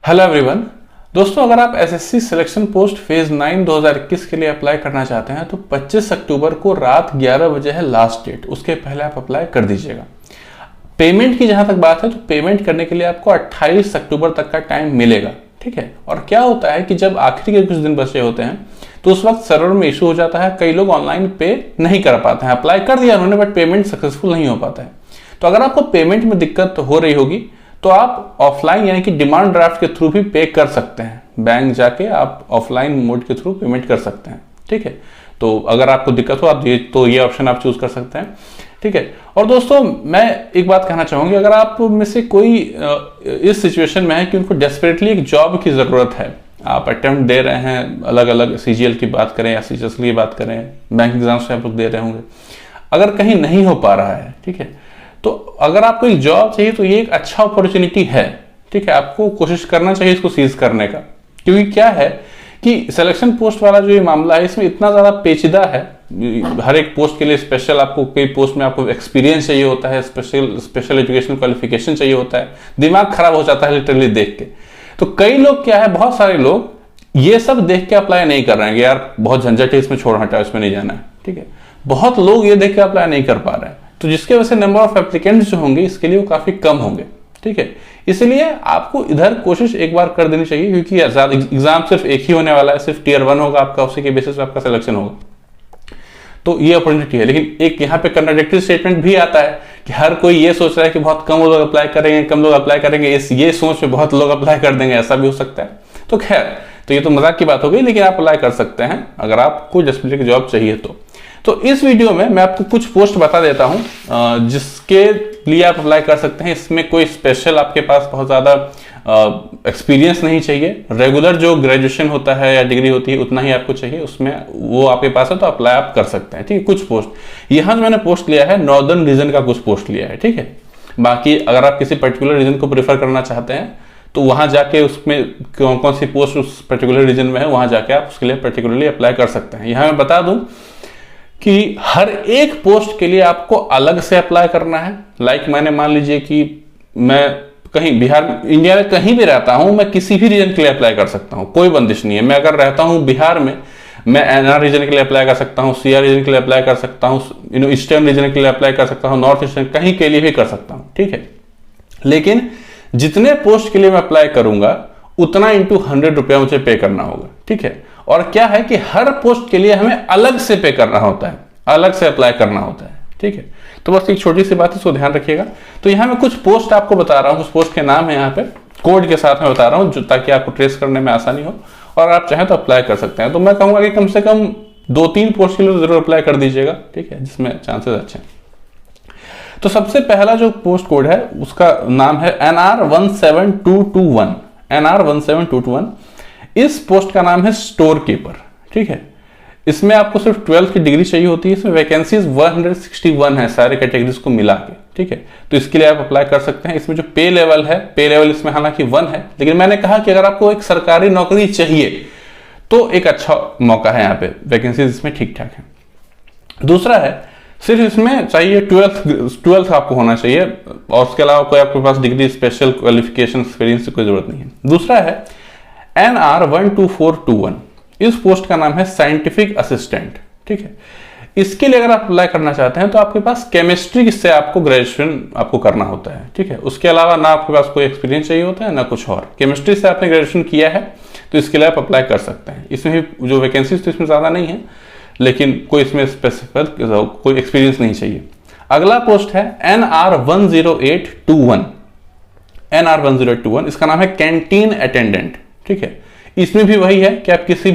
Hello everyone. दोस्तों, अगर आप एसएससी सिलेक्शन पोस्ट फेज 9 2021 के लिए अप्लाई करना चाहते हैं तो 25 अक्टूबर को रात 11 बजे है लास्ट डेट। उसके पहले आप अप्लाई कर दीजिएगा। पेमेंट की जहां तक बात है तो पेमेंट करने के लिए आपको 28 अक्टूबर तक का टाइम मिलेगा। ठीक है। और क्या होता है कि जब आखिरी के कुछ दिन बचे होते हैं तो उस वक्त सर्वर में इशू हो जाता है, कई लोग ऑनलाइन पे नहीं कर पाते हैं। अप्लाई कर दिया उन्होंने बट पेमेंट सक्सेसफुल नहीं हो पाता है। तो अगर आपको पेमेंट में दिक्कत हो रही होगी तो आप ऑफलाइन यानी कि डिमांड ड्राफ्ट के थ्रू भी पे कर सकते हैं। बैंक जाके आप ऑफलाइन मोड के थ्रू पेमेंट कर सकते हैं। ठीक है। तो अगर आपको दिक्कत हो आप ये ऑप्शन आप चूज कर सकते हैं। ठीक है। और दोस्तों, मैं एक बात कहना चाहूंगी, अगर आप में से कोई इस सिचुएशन में है कि उनको डेस्परेटली एक जॉब की जरूरत है, आप अटेम्प्ट दे रहे हैं, अलग अलग सीजीएल की बात करें या सीजीएस की बात करें, बैंक एग्जाम्स आप लोग दे रहे होंगे, अगर कहीं नहीं हो पा रहा है, ठीक है, तो अगर आपको एक जॉब चाहिए तो ये एक अच्छा अपॉर्चुनिटी है। ठीक है। आपको कोशिश करना चाहिए इसको सीज करने का, क्योंकि क्या है कि सिलेक्शन पोस्ट वाला जो ये मामला है इसमें इतना ज्यादा पेचीदा है। हर एक पोस्ट के लिए स्पेशल आपको, कई पोस्ट में आपको एक्सपीरियंस चाहिए होता है, स्पेशल एजुकेशन क्वालिफिकेशन चाहिए होता है। दिमाग खराब हो जाता है लिटरली देख के। तो कई लोग क्या है, बहुत सारे लोग ये सब देख के अप्लाई नहीं कर रहे हैं कि यार बहुत झंझट है, इसमें छोड़ हटा, इसमें नहीं जाना है। ठीक है। बहुत लोग ये देख के अप्लाई नहीं कर पा रहे हैं, तो जिसके वजह से नंबर ऑफ एप्लीकेंट्स जो होंगे इसके लिए वो काफी कम होंगे। ठीक है। इसलिए आपको इधर कोशिश एक बार कर देनी चाहिए, क्योंकि एग्जाम सिर्फ एक ही होने वाला है, सिर्फ टियर 1 होगा आपका, उसी के बेसिस पे आपका सिलेक्शन होगा। तो ये अपॉर्चुनिटी है। लेकिन एक यहाँ पे कंट्राडिक्टरी स्टेटमेंट भी आता है कि हर कोई ये सोच रहा है कि बहुत कम लोग अप्लाई करेंगे, कम लोग अप्लाई करेंगे, ये सोच में बहुत लोग अप्लाई कर देंगे, ऐसा भी हो सकता है। तो खैर, तो ये तो मजाक की बात हो गई, लेकिन आप अप्लाई कर सकते हैं अगर आपको डेस्परेटली जॉब चाहिए तो इस वीडियो में मैं आपको कुछ पोस्ट बता देता हूं जिसके लिए आप अप्लाई कर सकते हैं। इसमें कोई स्पेशल आपके पास बहुत ज्यादा एक्सपीरियंस नहीं चाहिए। रेगुलर जो ग्रेजुएशन होता है या डिग्री होती है उतना ही आपको चाहिए, उसमें वो आपके पास है तो अप्लाई आप कर सकते हैं। ठीक है। कुछ पोस्ट यहां जो मैंने पोस्ट लिया है, नॉर्दर्न रीजन का कुछ पोस्ट लिया है। ठीक है। बाकी अगर आप किसी पर्टिकुलर रीजन को प्रेफर करना चाहते हैं तो वहां जाके उसमें कौन कौन सी पोस्ट उस पर्टिकुलर रीजन में है वहां जाके आप उसके लिए पर्टिकुलरली अप्लाई कर सकते हैं। यहां मैं बता दूं कि हर एक पोस्ट के लिए आपको अलग से अप्लाई करना है। लाइक मैंने मान लीजिए कि मैं कहीं बिहार, इंडिया में कहीं भी रहता हूं, मैं किसी भी रीजन के लिए अप्लाई कर सकता हूं, कोई बंदिश नहीं है। मैं अगर रहता हूं बिहार में, मैं एनआर रीजन के लिए अप्लाई कर सकता हूं, सीआर रीजन के लिए अप्लाई कर सकता हूं, ईस्टर्न रीजन के लिए अप्लाई कर सकता हूं, नॉर्थ ईस्टर्न, कहीं के लिए भी कर सकता हूं। ठीक है। लेकिन जितने पोस्ट के लिए मैं अप्लाई करूंगा उतना इंटू 100 रुपया मुझे पे करना होगा। ठीक है। और क्या है कि हर पोस्ट के लिए हमें अलग से पे करना होता है, अलग से अप्लाई करना होता है। ठीक है। तो बस एक छोटी सी बात है, इसको ध्यान रखिएगा। तो यहां मैं कुछ पोस्ट आपको बता रहा हूं, कुछ पोस्ट के नाम है यहाँ पे कोड के साथ में बता रहा हूं, जो ताकि आपको ट्रेस करने में आसानी हो और आप चाहें तो अप्लाई कर सकते हैं। तो मैं कहूंगा कि कम से कम 2-3 पोस्ट के लिए जरूर अप्लाई कर दीजिएगा। ठीक है। जिसमें चांसेस अच्छे हैं। तो सबसे पहला जो पोस्ट कोड है उसका नाम है NR17221। NR17221। इस पोस्ट का नाम है स्टोर कीपर। ठीक है। इसमें आपको सिर्फ 12th की डिग्री चाहिए होती है। इसमें वैकेंसीज 161 है सारे कैटेगरीज को मिला के। ठीक है। तो इसके लिए आप अप्लाई कर सकते हैं। इसमें जो पे लेवल है, पे लेवल इसमें हालांकि 1 है, लेकिन मैंने कहा कि अगर आपको एक सरकारी नौकरी चाहिए तो एक अच्छा मौका है यहाँ पे, वैकेंसीज इसमें ठीक ठाक है। दूसरा है, सिर्फ इसमें चाहिए 12th आपको होना चाहिए और उसके अलावा कोई आपके पास डिग्री, स्पेशल क्वालिफिकेशन, एक्सपीरियंस की कोई जरूरत नहीं है। दूसरा है NR12421। इस पोस्ट का नाम है साइंटिफिक असिस्टेंट। ठीक है। इसके लिए अगर आप अप्लाई करना चाहते हैं तो आपके पास केमिस्ट्री से आपको ग्रेजुएशन आपको करना होता है। ठीक है। उसके अलावा ना आपके पास कोई एक्सपीरियंस चाहिए होता है ना कुछ और, केमिस्ट्री से आपने ग्रेजुएशन किया है तो इसके लिए आप अप्लाई कर सकते हैं। इसमें भी जो वैकेंसीज तो इसमें ज्यादा नहीं है, लेकिन कोई इसमें स्पेसिफिक कोई एक्सपीरियंस नहीं चाहिए। अगला पोस्ट है NR10821। NR10821 इसका नाम है कैंटीन अटेंडेंट। ठीक है। इसमें भी वही है कि आप किसी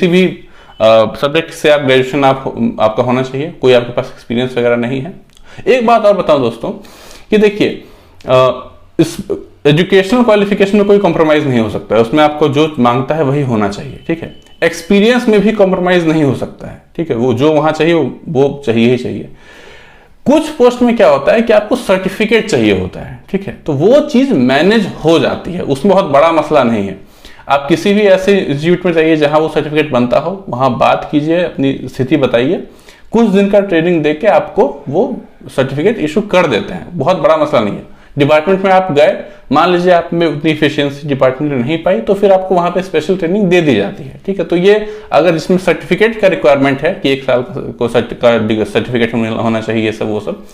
भी सब्जेक्ट से आप ग्रेजुएशन आपका होना चाहिए, कोई आपके पास एक्सपीरियंस वगैरह नहीं है। एक बात और बताऊं दोस्तों कि देखिए, इस एजुकेशनल क्वालिफिकेशन में कोई कॉम्प्रोमाइज नहीं हो सकता है, उसमें आपको जो मांगता है वही होना चाहिए। ठीक है। एक्सपीरियंस में भी कॉम्प्रोमाइज नहीं हो सकता है। ठीक है। वो जो वहां चाहिए वो चाहिए ही चाहिए। कुछ पोस्ट में क्या होता है कि आपको सर्टिफिकेट चाहिए होता है। ठीक है। तो वो चीज मैनेज हो जाती है, उसमें बहुत बड़ा मसला नहीं है। आप किसी भी ऐसे इंस्टीट्यूट में जाइए जहां वो सर्टिफिकेट बनता हो, वहां बात कीजिए, अपनी स्थिति बताइए, कुछ दिन का ट्रेनिंग देके आपको वो सर्टिफिकेट इशू कर देते हैं। बहुत बड़ा मसला नहीं है। डिपार्टमेंट में आप गए, मान लीजिए आप में उतनी इफिशियंसी डिपार्टमेंट ने नहीं पाई, तो फिर आपको वहां पे स्पेशल ट्रेनिंग दे दी जाती है। ठीक है, तो ये अगर इसमें सर्टिफिकेट का रिक्वायरमेंट है कि 1 साल को सर्टिफिकेट होना चाहिए, सब वो सब,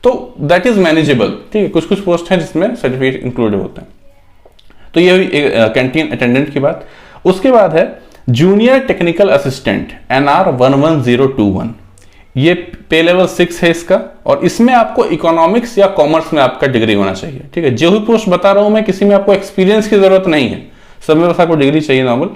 तो दैट इज मैनेजेबल। ठीक है, कुछ कुछ पोस्ट हैं जिसमें सर्टिफिकेट इंक्लूडेड होते हैं। तो ये हुई कैंटीन अटेंडेंट की बात। उसके बाद है जूनियर टेक्निकल असिस्टेंट NR 11021। ये पे लेवल 6 है इसका, और इसमें आपको इकोनॉमिक्स या कॉमर्स में आपका डिग्री होना चाहिए। ठीक है, जो भी पोस्ट बता रहा हूं मैं, किसी में आपको एक्सपीरियंस की जरूरत नहीं है, सब में बस आपको डिग्री चाहिए नॉर्मल।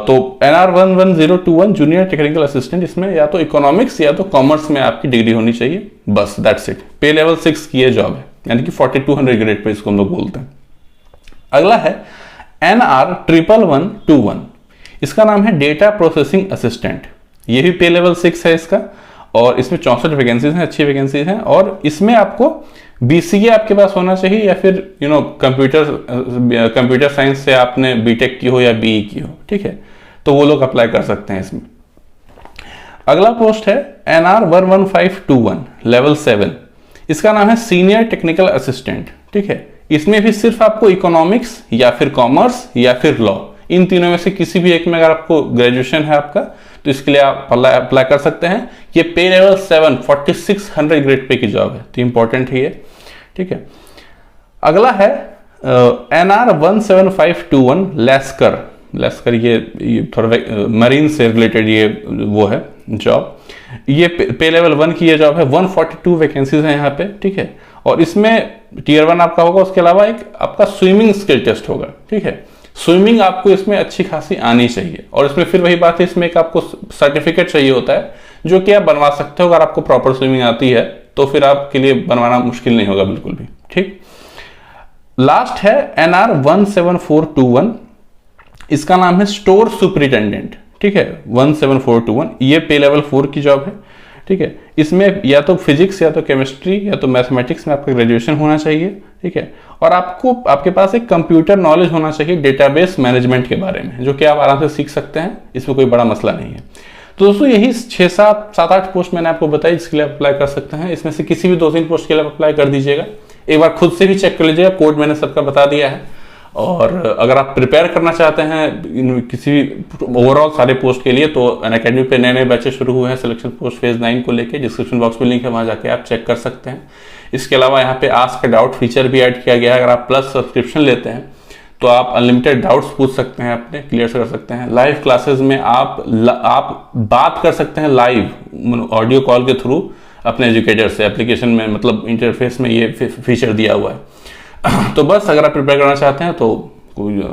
तो NR 11021 जूनियर टेक्निकल असिस्टेंट, इसमें या तो इकोनॉमिक्स या तो कॉमर्स में आपकी डिग्री होनी चाहिए, बस दैट्स इट। पे लेवल 6 की ये जॉब है, यानी कि 4200 ग्रेड पे इसको हम लोग बोलते हैं। अगला है NR 11121। इसका नाम है डेटा प्रोसेसिंग असिस्टेंट। ये भी पे लेवल 6 है इसका, और इसमें 64 वैकेंसीज हैं, अच्छी वैकेंसीज हैं। और इसमें आपको BCA आपके पास होना चाहिए, या फिर कंप्यूटर साइंस से आपने बीटेक की हो या BE की हो। ठीक है, तो वो लोग अप्लाई कर सकते हैं इसमें। अगला पोस्ट है NR 11521 लेवल 7। इसका नाम है सीनियर टेक्निकल असिस्टेंट। ठीक है, इसमें भी सिर्फ आपको इकोनॉमिक्स या फिर कॉमर्स या फिर लॉ, इन तीनों में से किसी भी एक में अगर आपको ग्रेजुएशन है आपका, तो इसके लिए आप अप्लाई कर सकते हैं। ये पे लेवल 7 4600 ग्रेड पे की जॉब है, तो इंपॉर्टेंट है ये। ठीक है, अगला है NR 17521 लेस्कर ये थोड़ा मरीन से रिलेटेड ये वो है जॉब। ये पे लेवल 1 की ये जॉब है, 142 वैकेंसीज हैं यहाँ पे। ठीक है, और इसमें टियर 1 आपका होगा, उसके अलावा एक आपका स्विमिंग स्किल टेस्ट होगा। ठीक है, स्विमिंग आपको इसमें अच्छी खासी आनी चाहिए, और इसमें फिर वही बात है, इसमें एक आपको सर्टिफिकेट चाहिए होता है, जो कि आप बनवा सकते हो। अगर आपको प्रॉपर स्विमिंग आती है तो फिर आपके लिए बनवाना मुश्किल नहीं होगा बिल्कुल भी। ठीक, लास्ट है NR 17421। इसका नाम है स्टोर सुपरिटेंडेंट। ठीक है, 17421 ये पे लेवल 4 की जॉब है। ठीक है, इसमें या तो फिजिक्स या तो केमिस्ट्री या तो मैथमेटिक्स में आपका ग्रेजुएशन होना चाहिए। ठीक है, और आपके पास एक कंप्यूटर नॉलेज होना चाहिए डेटाबेस मैनेजमेंट के बारे में, जो कि आप आराम से सीख सकते हैं, इसमें कोई बड़ा मसला नहीं है। तो दोस्तों यही 6-7-8 पोस्ट मैंने आपको बताई जिसके लिए अप्लाई कर सकते हैं। इसमें से किसी भी 2-3 पोस्ट के लिए अप्लाई कर दीजिएगा। एक बार खुद से भी चेक कर लीजिएगा, कोड मैंने सबका बता दिया है। और अगर आप प्रिपेयर करना चाहते हैं किसी ओवरऑल सारे पोस्ट के लिए, तो अनअकैडमी पे नए बैचेस शुरू हुए हैं सिलेक्शन पोस्ट फेज 9 को लेके। डिस्क्रिप्शन बॉक्स में लिंक है, वहां जाके आप चेक कर सकते हैं। इसके अलावा यहाँ पे आस्क डाउट फीचर भी ऐड किया गया है। अगर आप प्लस सब्सक्रिप्शन लेते हैं तो आप अनलिमिटेड डाउट्स पूछ सकते हैं, अपने क्लियर कर सकते हैं। लाइव क्लासेस में आप बात कर सकते हैं लाइव ऑडियो कॉल के थ्रू अपने एजुकेटर से। एप्लीकेशन में मतलब इंटरफेस में ये फीचर दिया हुआ है। तो बस अगर आप प्रिपेयर करना चाहते हैं तो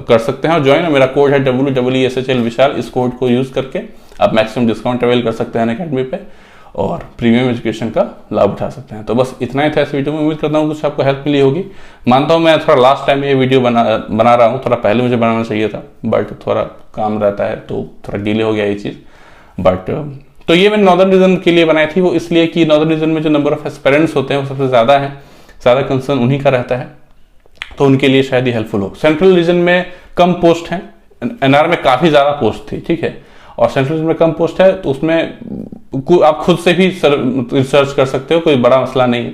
कर सकते हैं और ज्वाइन। मेरा कोड है WWESHL विशाल। इस कोड को यूज करके आप मैक्सिमम डिस्काउंट अवेल कर सकते हैं अनअकैडमी पे और प्रीमियम एजुकेशन का लाभ उठा सकते हैं। तो बस इतना ही था इस वीडियो में। उम्मीद करता हूँ कुछ आपको हेल्प मिली होगी। मानता हूँ मैं थोड़ा लास्ट टाइम ये वीडियो बना रहा हूँ, थोड़ा पहले मुझे बनाना चाहिए था, बट थोड़ा काम रहता है तो थोड़ा डिले हो गया ये चीज़। बट तो ये मैंने नॉर्दर्न रीजन के लिए बनाई थी, वो इसलिए कि नॉर्दर्न रीजन में जो नंबर ऑफ एस्पिरेंट्स होते हैं वो सबसे ज़्यादा है, ज़्यादा कंसर्न उन्हीं का रहता है, तो उनके लिए शायद ये हेल्पफुल हो। सेंट्रल रीजन में कम पोस्ट हैं, NR में काफ़ी ज़्यादा पोस्ट थी, ठीक है, और सेंट्रल रीजन में कम पोस्ट है तो उसमें आप खुद से भी रिसर्च कर सकते हो, कोई बड़ा मसला नहीं है।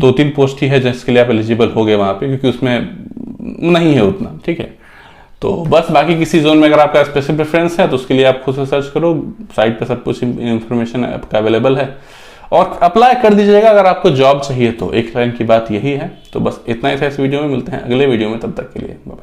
2-3 पोस्ट ही है जिसके लिए आप एलिजिबल हो गए वहाँ पे, क्योंकि उसमें नहीं है उतना, ठीक है। तो बस बाकी किसी जोन में अगर आपका स्पेशल प्रेफरेंस है तो उसके लिए आप खुद से सर्च करो, साइट पे सब कुछ इन्फॉर्मेशन आपका अवेलेबल है और अप्लाई कर दीजिएगा अगर आपको जॉब चाहिए तो। एक लाइन की बात यही है। तो बस इतना ही था इस वीडियो में, मिलते हैं अगले वीडियो में, तब तक के लिए बाय।